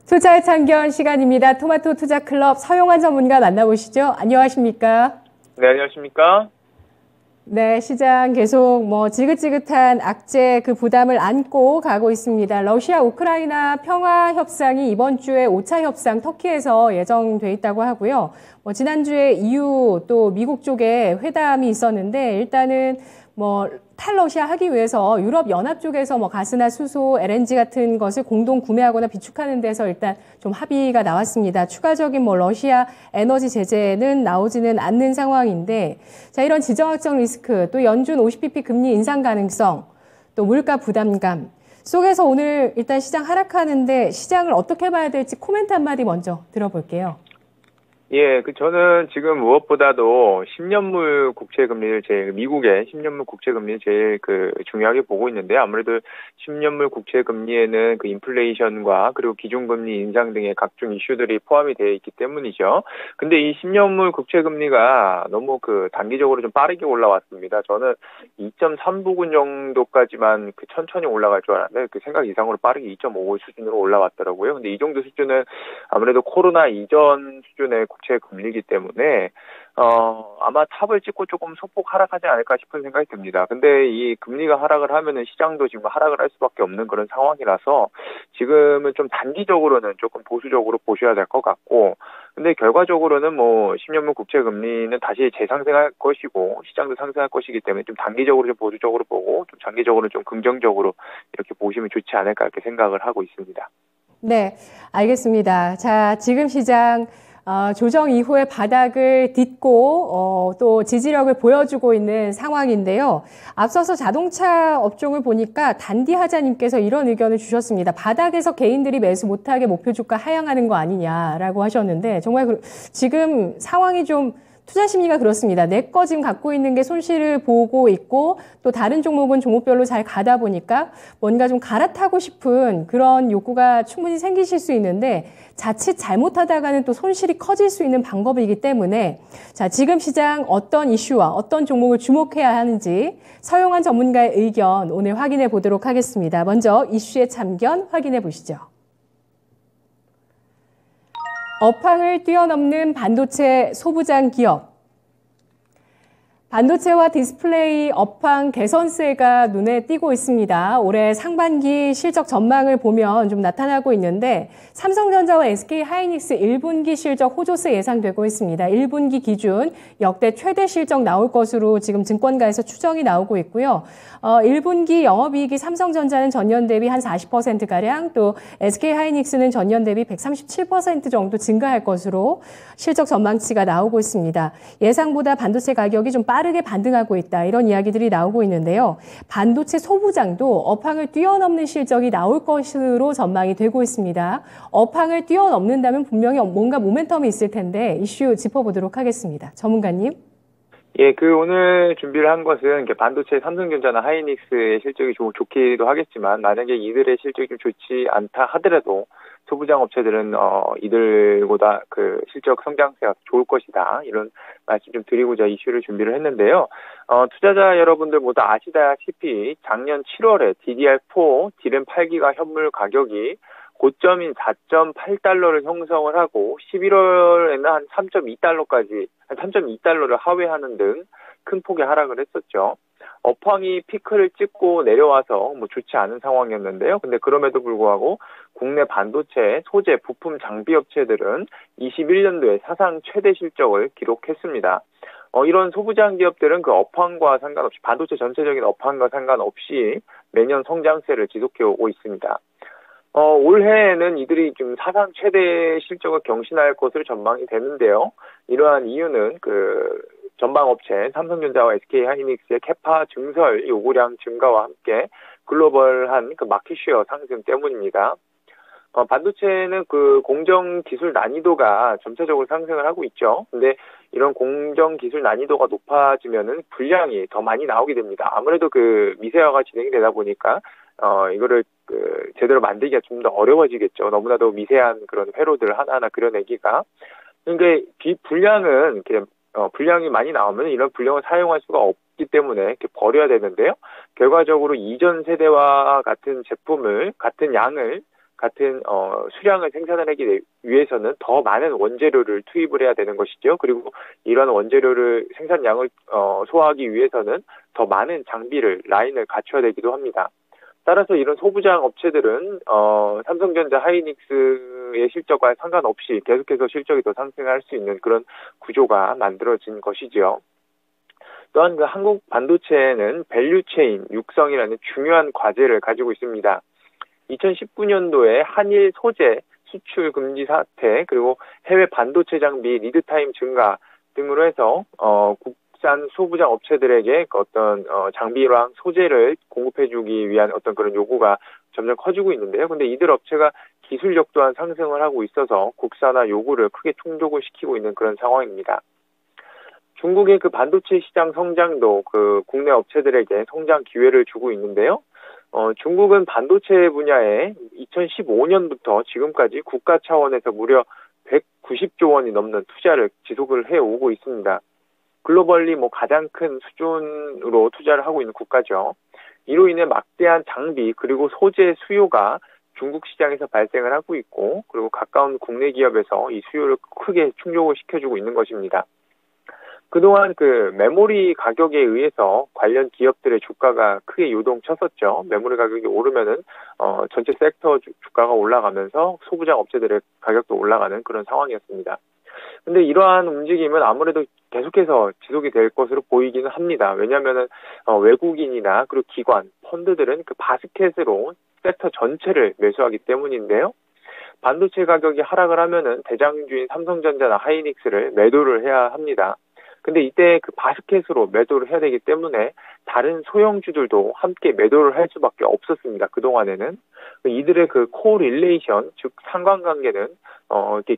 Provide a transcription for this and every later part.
투자의 참견 시간입니다. 토마토 투자 클럽 서용환 전문가 만나보시죠. 안녕하십니까? 네, 안녕하십니까? 네, 시장 계속 지긋지긋한 악재 그 부담을 안고 가고 있습니다. 러시아 우크라이나 평화 협상이 이번 주에 5차 협상 터키에서 예정돼 있다고 하고요. 지난주에 EU 또 미국 쪽에 회담이 있었는데 일단은 탈러시아 하기 위해서 유럽 연합 쪽에서 가스나 수소, LNG 같은 것을 공동 구매하거나 비축하는 데서 일단 좀 합의가 나왔습니다. 추가적인 러시아 에너지 제재는 나오지는 않는 상황인데, 자, 이런 지정학적 리스크, 또 연준 50bp 금리 인상 가능성, 또 물가 부담감 속에서 오늘 일단 시장 하락하는데 시장을 어떻게 봐야 될지 코멘트 한마디 먼저 들어볼게요. 예, 저는 지금 무엇보다도 10년물 국채 금리를 미국의 10년물 국채 금리를 제일 중요하게 보고 있는데, 아무래도 10년물 국채 금리에는 인플레이션과 그리고 기준금리 인상 등의 각종 이슈들이 포함이 되어 있기 때문이죠. 근데 이 10년물 국채 금리가 너무 단기적으로 좀 빠르게 올라왔습니다. 저는 2.3부근 정도까지만 천천히 올라갈 줄 알았는데 그 생각 이상으로 빠르게 2.5 수준으로 올라왔더라고요. 근데 이 정도 수준은 아무래도 코로나 이전 수준의 국채 금리이기 때문에 아마 탑을 찍고 조금 소폭 하락하지 않을까 싶은 생각이 듭니다. 근데 이 금리가 하락을 하면은 시장도 지금 하락을 할 수밖에 없는 그런 상황이라서 지금은 좀 단기적으로는 조금 보수적으로 보셔야 될 것 같고, 근데 결과적으로는 10년물 국채 금리는 다시 재상승할 것이고 시장도 상승할 것이기 때문에 좀 단기적으로 좀 보수적으로 보고 좀 장기적으로 좀 긍정적으로 이렇게 보시면 좋지 않을까 이렇게 생각을 하고 있습니다. 네, 알겠습니다. 자, 지금 시장 조정 이후에 바닥을 딛고 또 지지력을 보여주고 있는 상황인데요. 앞서서 자동차 업종을 보니까 단디하자님께서 이런 의견을 주셨습니다. 바닥에서 개인들이 매수 못하게 목표 주가 하향하는 거 아니냐라고 하셨는데, 정말 지금 상황이 좀 투자 심리가 그렇습니다. 내 거 지금 갖고 있는 게 손실을 보고 있고 또 다른 종목은 종목별로 잘 가다 보니까 뭔가 좀 갈아타고 싶은 그런 욕구가 충분히 생기실 수 있는데, 자칫 잘못하다가는 또 손실이 커질 수 있는 방법이기 때문에, 자, 지금 시장 어떤 이슈와 어떤 종목을 주목해야 하는지 서용환 전문가의 의견 오늘 확인해 보도록 하겠습니다. 먼저 이슈의 참견 확인해 보시죠. 업황을 뛰어넘는 반도체 소부장 기업. 반도체와 디스플레이 업황 개선세가 눈에 띄고 있습니다. 올해 상반기 실적 전망을 보면 좀 나타나고 있는데, 삼성전자와 SK하이닉스 1분기 실적 호조세 예상되고 있습니다. 1분기 기준 역대 최대 실적 나올 것으로 지금 증권가에서 추정이 나오고 있고요. 1분기 영업이익이 삼성전자는 전년 대비 한 40%가량, 또 SK하이닉스는 전년 대비 137% 정도 증가할 것으로 실적 전망치가 나오고 있습니다. 예상보다 반도체 가격이 좀 빠르게 반등하고 있다, 이런 이야기들이 나오고 있는데요. 반도체 소부장도 업황을 뛰어넘는 실적이 나올 것으로 전망이 되고 있습니다. 업황을 뛰어넘는다면 분명히 뭔가 모멘텀이 있을 텐데 이슈 짚어보도록 하겠습니다. 전문가님. 예, 오늘 준비를 한 것은 반도체 삼성전자나 하이닉스의 실적이 좋기도 하겠지만, 만약에 이들의 실적이 좀 좋지 않다 하더라도 소부장 업체들은 이들보다 실적 성장세가 좋을 것이다, 이런 말씀 좀 드리고자 이슈를 준비를 했는데요. 투자자 여러분들 모두 아시다시피 작년 7월에 DDR4 DRAM 8기가 현물 가격이 고점인 4.8달러를 형성을 하고 11월에는 한 3.2달러를 하회하는 등 큰 폭의 하락을 했었죠. 업황이 피크를 찍고 내려와서 좋지 않은 상황이었는데요. 근데 그럼에도 불구하고 국내 반도체, 소재, 부품 장비 업체들은 21년도에 사상 최대 실적을 기록했습니다. 이런 소부장 기업들은 업황과 상관없이, 반도체 전체적인 업황과 상관없이 매년 성장세를 지속해 오고 있습니다. 올해에는 이들이 좀 사상 최대 실적을 경신할 것으로 전망이 되는데요. 이러한 이유는 전방업체 삼성전자와 SK하이닉스의 캐파 증설 요구량 증가와 함께 글로벌한 마켓쉐어 상승 때문입니다. 반도체는 공정 기술 난이도가 전체적으로 상승을 하고 있죠. 근데 이런 공정 기술 난이도가 높아지면은 분량이 더 많이 나오게 됩니다. 아무래도 미세화가 진행이 되다 보니까 이거를 제대로 만들기가 좀 더 어려워지겠죠. 너무나도 미세한 그런 회로들 하나하나 그려내기가. 그러니까 분량은 분량이 많이 나오면 이런 분량을 사용할 수가 없기 때문에 이렇게 버려야 되는데요. 결과적으로 이전 세대와 같은 제품을, 같은 양을 같은 수량을 생산하기 위해서는 더 많은 원재료를 투입을 해야 되는 것이죠. 그리고 이러한 원재료를 생산량을 소화하기 위해서는 더 많은 장비를 라인을 갖춰야 되기도 합니다. 따라서 이런 소부장 업체들은 삼성전자 하이닉스의 실적과 상관없이 계속해서 실적이 더 상승할 수 있는 그런 구조가 만들어진 것이지요. 또한 그 한국 반도체는 밸류체인 육성이라는 중요한 과제를 가지고 있습니다. 2019년도에 한일 소재 수출 금지 사태 그리고 해외 반도체 장비 리드타임 증가 등으로 해서 국산 소부장 업체들에게 어떤 장비랑 소재를 공급해주기 위한 어떤 그런 요구가 점점 커지고 있는데요. 근데 이들 업체가 기술력 또한 상승을 하고 있어서 국산화 요구를 크게 충족을 시키고 있는 그런 상황입니다. 중국의 그 반도체 시장 성장도 그 국내 업체들에게 성장 기회를 주고 있는데요. 중국은 반도체 분야에 2015년부터 지금까지 국가 차원에서 무려 190조 원이 넘는 투자를 지속을 해오고 있습니다. 글로벌리 가장 큰 수준으로 투자를 하고 있는 국가죠. 이로 인해 막대한 장비 그리고 소재 수요가 중국 시장에서 발생을 하고 있고 그리고 가까운 국내 기업에서 이 수요를 크게 충족을 시켜주고 있는 것입니다. 그동안 그 메모리 가격에 의해서 관련 기업들의 주가가 크게 요동쳤었죠. 메모리 가격이 오르면은 전체 섹터 주가가 올라가면서 소부장 업체들의 가격도 올라가는 그런 상황이었습니다. 근데 이러한 움직임은 아무래도 계속해서 지속이 될 것으로 보이기는 합니다. 왜냐하면은 외국인이나 그리고 기관, 펀드들은 그 바스켓으로 섹터 전체를 매수하기 때문인데요. 반도체 가격이 하락을 하면은 대장주인 삼성전자나 하이닉스를 매도를 해야 합니다. 근데 이때 그 바스켓으로 매도를 해야 되기 때문에 다른 소형주들도 함께 매도를 할 수밖에 없었습니다. 그동안에는. 이들의 그 코릴레이션, 즉 상관관계는 이렇게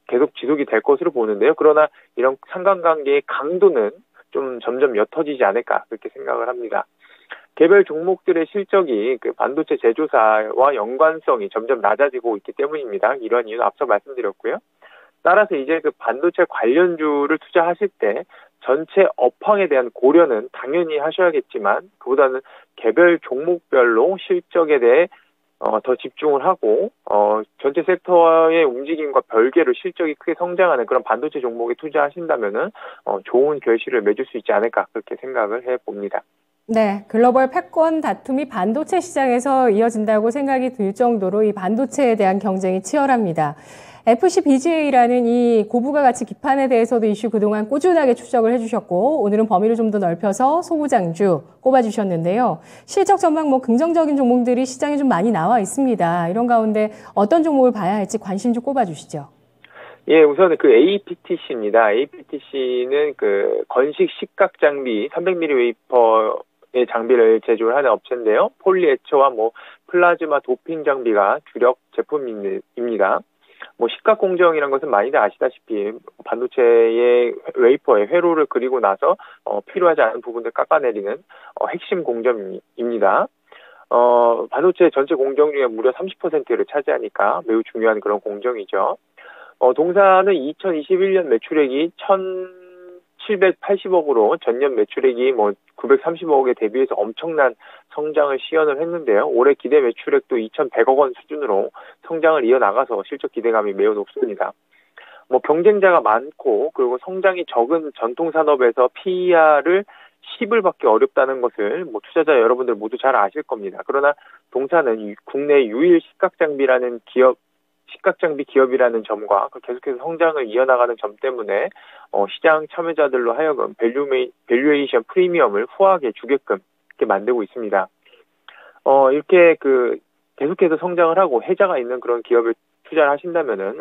계속 지속이 될 것으로 보는데요. 그러나 이런 상관관계의 강도는 좀 점점 옅어지지 않을까 그렇게 생각을 합니다. 개별 종목들의 실적이 그 반도체 제조사와 연관성이 점점 낮아지고 있기 때문입니다. 이런 이유는 앞서 말씀드렸고요. 따라서 이제 그 반도체 관련주를 투자하실 때 전체 업황에 대한 고려는 당연히 하셔야겠지만 그보다는 개별 종목별로 실적에 대해 더 집중을 하고 전체 섹터의 움직임과 별개로 실적이 크게 성장하는 그런 반도체 종목에 투자하신다면은 좋은 결실을 맺을 수 있지 않을까 그렇게 생각을 해봅니다. 네, 글로벌 패권 다툼이 반도체 시장에서 이어진다고 생각이 들 정도로 이 반도체에 대한 경쟁이 치열합니다. FCBGA라는 이 고부가 가치 기판에 대해서도 이슈 그동안 꾸준하게 추적을 해주셨고 오늘은 범위를 좀 더 넓혀서 소부장주 꼽아주셨는데요. 실적 전망 긍정적인 종목들이 시장에 좀 많이 나와 있습니다. 이런 가운데 어떤 종목을 봐야 할지 관심 좀 꼽아주시죠. 예, 우선 그 APTC입니다. APTC는 그 건식 식각 장비 300mm 웨이퍼의 장비를 제조를 하는 업체인데요. 폴리에처와 플라즈마 도핑 장비가 주력 제품입니다. 식각 공정이라는 것은 많이들 아시다시피 반도체의 웨이퍼에 회로를 그리고 나서 필요하지 않은 부분을 깎아내리는 핵심 공정입니다. 반도체 전체 공정 중에 무려 30%를 차지하니까 매우 중요한 그런 공정이죠. 동사는 2021년 매출액이 1,780억으로 전년 매출액이 930억에 대비해서 엄청난 성장을 시현을 했는데요. 올해 기대 매출액도 2,100억 원 수준으로 성장을 이어나가서 실적 기대감이 매우 높습니다. 경쟁자가 많고 그리고 성장이 적은 전통 산업에서 PER을 10을 받기 어렵다는 것을 투자자 여러분들 모두 잘 아실 겁니다. 그러나 동사는 국내 유일 식각장비 기업이라는 점과 계속해서 성장을 이어나가는 점 때문에 시장 참여자들로 하여금 밸류에이션 프리미엄을 후하게 주게끔 이렇게 만들고 있습니다. 이렇게 계속해서 성장을 하고 혜자가 있는 그런 기업을 투자를 하신다면은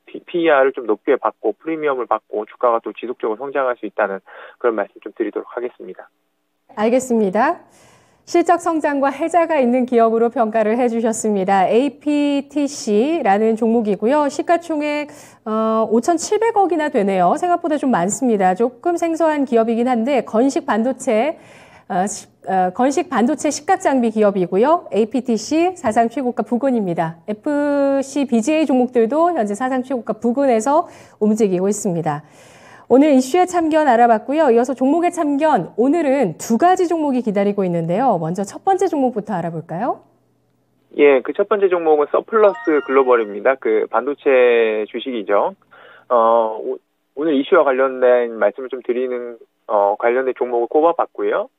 PER을 좀 높게 받고 프리미엄을 받고 주가가 또 지속적으로 성장할 수 있다는 그런 말씀 좀 드리도록 하겠습니다. 알겠습니다. 실적 성장과 혜자가 있는 기업으로 평가를 해주셨습니다. APTC라는 종목이고요. 시가총액 5,700억이나 되네요. 생각보다 좀 많습니다. 조금 생소한 기업이긴 한데 건식 반도체 식각장비 기업이고요. APTC 사상 최고가 부근입니다. FCBGA 종목들도 현재 사상 최고가 부근에서 움직이고 있습니다. 오늘 이슈의 참견 알아봤고요. 이어서 종목의 참견, 오늘은 두 가지 종목이 기다리고 있는데요. 먼저 첫 번째 종목부터 알아볼까요? 예, 그 첫 번째 종목은 서플러스 글로벌입니다. 그 반도체 주식이죠. 오늘 이슈와 관련된 말씀을 좀 드리는, 관련된 종목을 꼽아봤고요.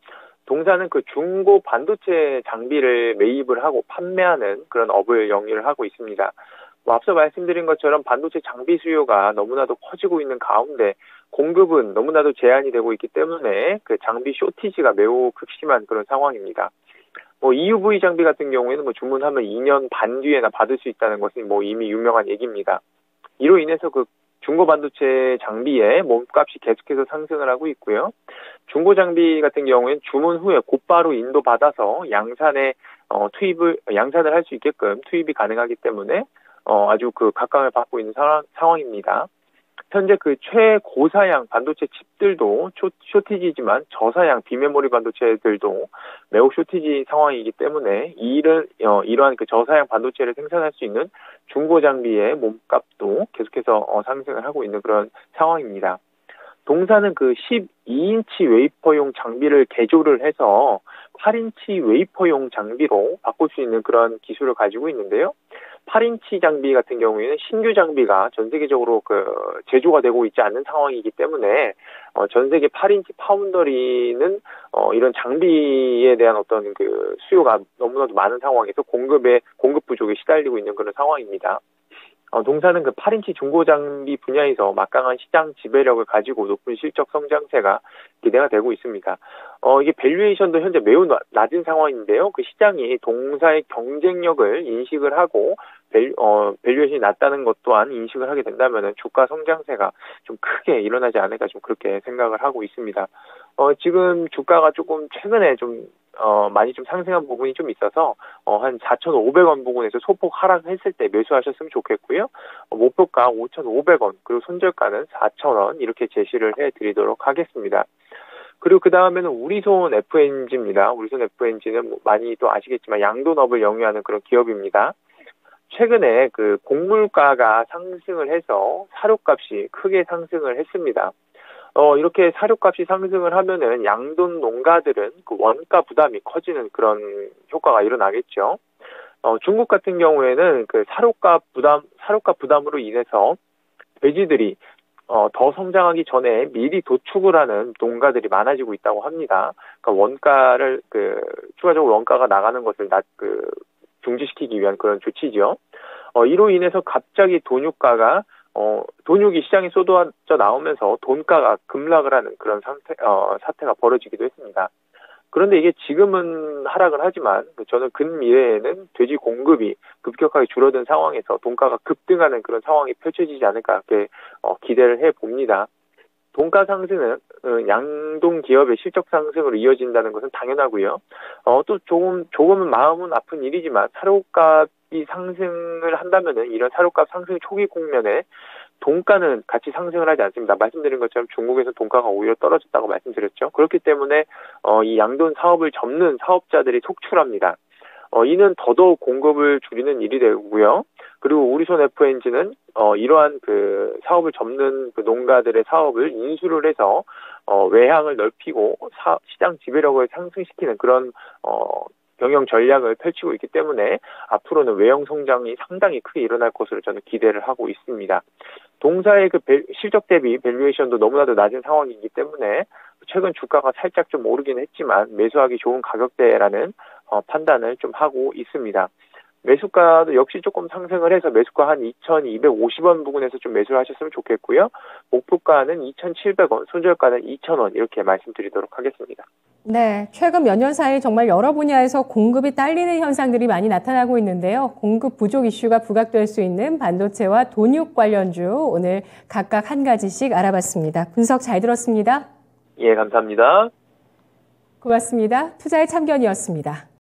동사는 그 중고 반도체 장비를 매입을 하고 판매하는 그런 업을 영위를 하고 있습니다. 앞서 말씀드린 것처럼 반도체 장비 수요가 너무나도 커지고 있는 가운데 공급은 너무나도 제한이 되고 있기 때문에 그 장비 쇼티지가 매우 극심한 그런 상황입니다. EUV 장비 같은 경우에는 주문하면 2년 반 뒤에나 받을 수 있다는 것은 이미 유명한 얘기입니다. 이로 인해서 그 중고 반도체 장비의 몸값이 계속해서 상승을 하고 있고요. 중고 장비 같은 경우에는 주문 후에 곧바로 인도받아서 양산을 할 수 있게끔 투입이 가능하기 때문에 아주 그 각광을 받고 있는 상황입니다. 현재 그 최고사양 반도체 칩들도 쇼티지지만 저사양 비메모리 반도체들도 매우 쇼티지 상황이기 때문에 이러한 그 저사양 반도체를 생산할 수 있는 중고 장비의 몸값도 계속해서 상승을 하고 있는 그런 상황입니다. 동사는 그 12인치 웨이퍼용 장비를 개조를 해서 8인치 웨이퍼용 장비로 바꿀 수 있는 그런 기술을 가지고 있는데요. 8인치 장비 같은 경우에는 신규 장비가 전 세계적으로 제조가 되고 있지 않는 상황이기 때문에 전 세계 8인치 파운더리는 이런 장비에 대한 어떤 그 수요가 너무나도 많은 상황에서 공급 부족에 시달리고 있는 그런 상황입니다. 동사는 그 8인치 중고 장비 분야에서 막강한 시장 지배력을 가지고 높은 실적 성장세가 기대가 되고 있습니다. 이게 밸류에이션도 현재 매우 낮은 상황인데요. 그 시장이 동사의 경쟁력을 인식을 하고 밸류에이션이 낮다는 것 또한 인식을 하게 된다면 주가 성장세가 좀 크게 일어나지 않을까 좀 그렇게 생각을 하고 있습니다. 지금 주가가 조금 최근에 많이 좀 상승한 부분이 좀 있어서 한 4,500원 부근에서 소폭 하락했을 때 매수하셨으면 좋겠고요. 목표가 5,500원 그리고 손절가는 4,000원 이렇게 제시를 해드리도록 하겠습니다. 그리고 그 다음에는 우리손 FNG입니다. 우리손 FNG는 많이 또 아시겠지만 양돈업을 영위하는 그런 기업입니다. 최근에 그 곡물가가 상승을 해서 사료값이 크게 상승을 했습니다. 이렇게 사료값이 상승을 하면은 양돈 농가들은 그 원가 부담이 커지는 그런 효과가 일어나겠죠. 중국 같은 경우에는 그 사료값 부담으로 인해서 돼지들이 더 성장하기 전에 미리 도축을 하는 농가들이 많아지고 있다고 합니다. 그러니까 원가를 추가적으로 원가가 나가는 것을 중지시키기 위한 그런 조치죠. 이로 인해서 갑자기 돈육이 시장에 쏟아져 나오면서 돈가가 급락을 하는 그런 사태가 벌어지기도 했습니다. 그런데 이게 지금은 하락을 하지만 저는 근미래에는 돼지 공급이 급격하게 줄어든 상황에서 돈가가 급등하는 그런 상황이 펼쳐지지 않을까 이렇게 기대를 해봅니다. 돈가 상승은 양동 기업의 실적 상승으로 이어진다는 것은 당연하고요. 또 조금은 마음은 아픈 일이지만 사료값이 상승을 한다면은 이런 사료값 상승 초기 국면에 돈가는 같이 상승을 하지 않습니다. 말씀드린 것처럼 중국에서 돈가가 오히려 떨어졌다고 말씀드렸죠. 그렇기 때문에 이 양돈 사업을 접는 사업자들이 속출합니다. 이는 더더욱 공급을 줄이는 일이 되고요. 그리고 우리손 FNG는 이러한 그 사업을 접는 그 농가들의 사업을 인수를 해서 외향을 넓히고 시장 지배력을 상승시키는 그런 경영 전략을 펼치고 있기 때문에 앞으로는 외형 성장이 상당히 크게 일어날 것으로 저는 기대를 하고 있습니다. 동사의 그 실적 대비 밸류에이션도 너무나도 낮은 상황이기 때문에 최근 주가가 살짝 좀 오르긴 했지만 매수하기 좋은 가격대라는 판단을 좀 하고 있습니다. 매수가도 역시 조금 상승을 해서 매수가 한 2,250원 부근에서 좀 매수를 하셨으면 좋겠고요. 목표가는 2,700원, 손절가는 2,000원 이렇게 말씀드리도록 하겠습니다. 네, 최근 몇 년 사이 정말 여러 분야에서 공급이 딸리는 현상들이 많이 나타나고 있는데요. 공급 부족 이슈가 부각될 수 있는 반도체와 돈육 관련주 오늘 각각 한 가지씩 알아봤습니다. 분석 잘 들었습니다. 예, 감사합니다. 고맙습니다. 투자의 참견이었습니다.